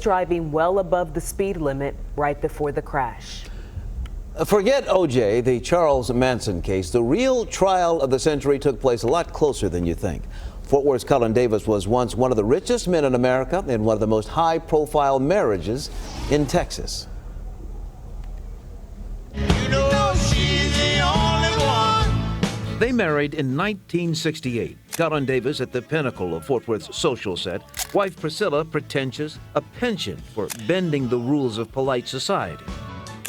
driving well above the speed limit right before the crash. Forget O.J., the Charles Manson case. The real trial of the century took place a lot closer than you think. Fort Worth's Cullen Davis was once one of the richest men in America in one of the most high-profile marriages in Texas. They married in 1968. Cullen Davis at the pinnacle of Fort Worth's social set. Wife Priscilla, pretentious, a penchant for bending the rules of polite society.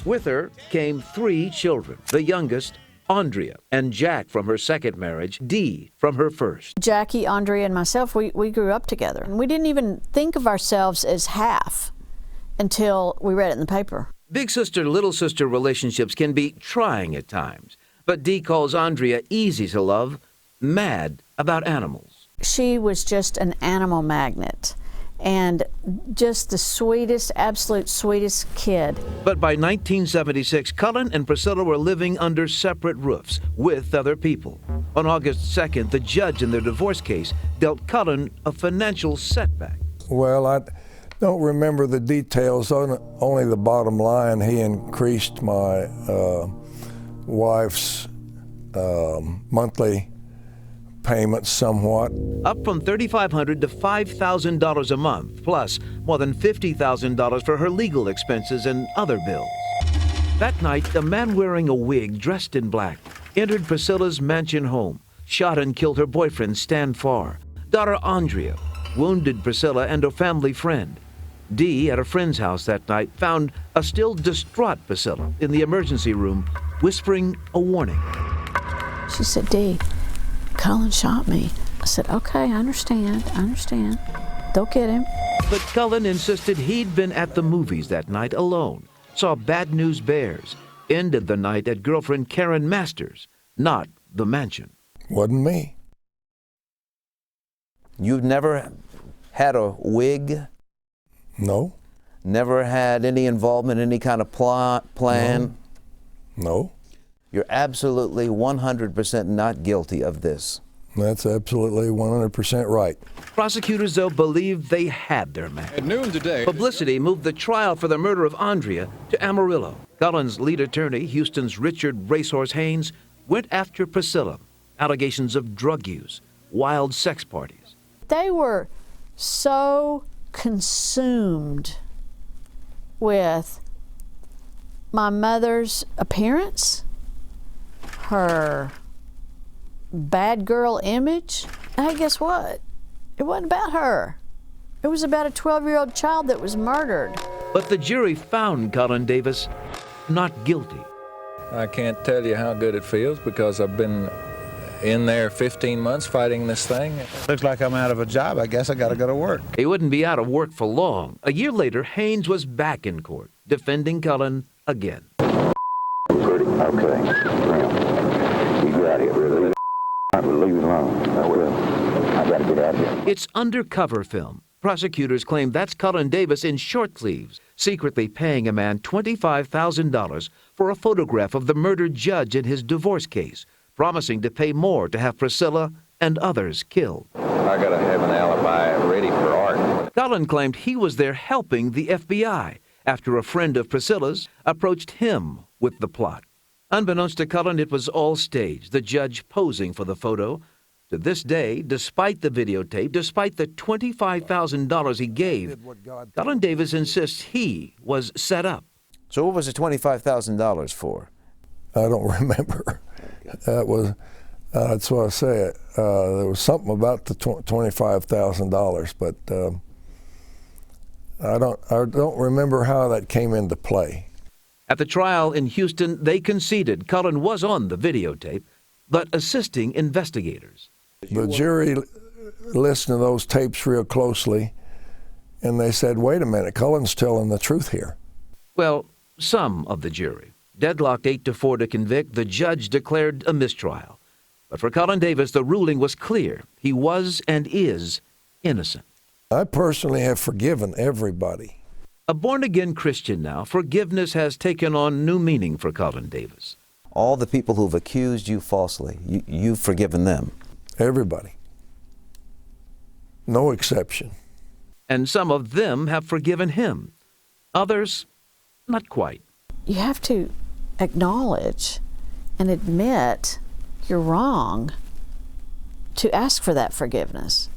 With her came 3 children. The youngest, Andrea, and Jack from her second marriage, Dee from her first. Jackie, Andrea, and myself, we grew up together. And we didn't even think of ourselves as half until we read it in the paper. Big sister, little sister relationships can be trying at times. But Dee calls Andrea easy to love, mad about animals. She was just an animal magnet and just the sweetest, absolute sweetest kid. But by 1976, Cullen and Priscilla were living under separate roofs with other people. On August 2nd, the judge in their divorce case dealt Cullen a financial setback. Well, I don't remember the details, only the bottom line. He increased my wife's monthly payments somewhat. Up from $3,500 to $5,000 a month, plus more than $50,000 for her legal expenses and other bills. That night, a man wearing a wig, dressed in black, entered Priscilla's mansion home, shot and killed her boyfriend, Stan Farr. Daughter Andrea wounded Priscilla and a family friend. Dee, at a friend's house that night, found a still distraught Priscilla in the emergency room, whispering a warning. She said, Dee, Cullen shot me. I said, okay, I understand. They'll get him. But Cullen insisted he'd been at the movies that night alone, saw Bad News Bears, ended the night at girlfriend Karen Masters, not the mansion. Wasn't me. You've never had a wig? No. Never had any involvement, any kind of plan? No. You're absolutely 100% not guilty of this. That's absolutely 100% right. Prosecutors, though, believe they had their man. At noon today, Publicity moved the trial for the murder of Andrea to Amarillo. Cullen's lead attorney, Houston's Richard Racehorse Haynes, went after Priscilla. Allegations of drug use, wild sex parties. They were so consumed with my mother's appearance, her bad girl image. Hey, guess what? It wasn't about her. It was about a 12-year-old child that was murdered. But the jury found Cullen Davis not guilty. I can't tell you how good it feels because I've been in there 15 months fighting this thing. Looks like I'm out of a job. I guess I got to go to work. He wouldn't be out of work for long. A year later, Haynes was back in court, defending Cullen again. Okay. Now, you got it, really. I will leave it alone. I will. I got to get out of here. It's undercover film. Prosecutors claim that's Cullen Davis in short sleeves, secretly paying a man $25,000 for a photograph of the murdered judge in his divorce case, promising to pay more to have Priscilla and others killed. I got to have an alibi ready for Art. Cullen claimed he was there helping the FBI after a friend of Priscilla's approached him with the plot. Unbeknownst to Cullen, it was all staged, the judge posing for the photo. To this day, despite the videotape, despite the $25,000 he gave, Cullen Davis insists he was set up. So what was the $25,000 for? I don't remember. That's what I say. There was something about the $25,000, but I don't remember how that came into play. At the trial in Houston, they conceded Cullen was on the videotape, but assisting investigators. The jury listened to those tapes real closely, and they said, wait a minute, Cullen's telling the truth here. Well, some of the jury. Deadlocked 8-4 to convict, the judge declared a mistrial. But for Cullen Davis, the ruling was clear. He was and is innocent. I personally have forgiven everybody. A born-again Christian now, forgiveness has taken on new meaning for Cullen Davis. All the people who've accused you falsely, you've forgiven them. Everybody. No exception. and some of them have forgiven him. Others, not quite. You have to acknowledge and admit you're wrong to ask for that forgiveness.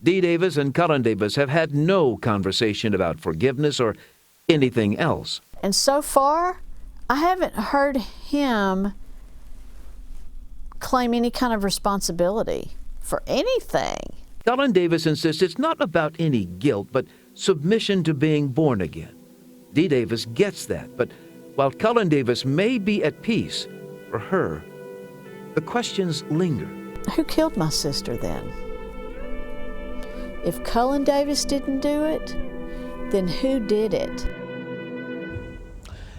Dee Davis and Cullen Davis have had no conversation about forgiveness or anything else. And so far, I haven't heard him claim any kind of responsibility for anything. Cullen Davis insists it's not about any guilt, but submission to being born again. Dee Davis gets that, but while Cullen Davis may be at peace, for her, the questions linger. Who killed my sister then? If Cullen Davis didn't do it, then who did it?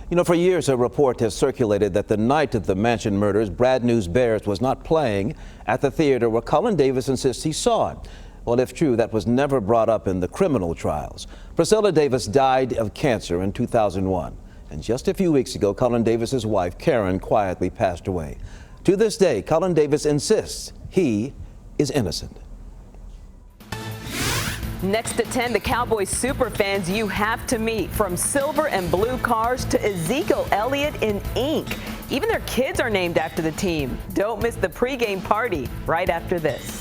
You know, for years a report has circulated that the night of the Mansion murders, Brad News Bears was not playing at the theater where Cullen Davis insists he saw it. Well, if true, that was never brought up in the criminal trials. Priscilla Davis died of cancer in 2001. And just a few weeks ago, Cullen Davis's wife, Karen, quietly passed away. To this day, Cullen Davis insists he is innocent. Next at 10, the Cowboys superfans you have to meet, from silver and blue cars to Ezekiel Elliott in ink. Even their kids are named after the team. Don't miss the pregame party right after this.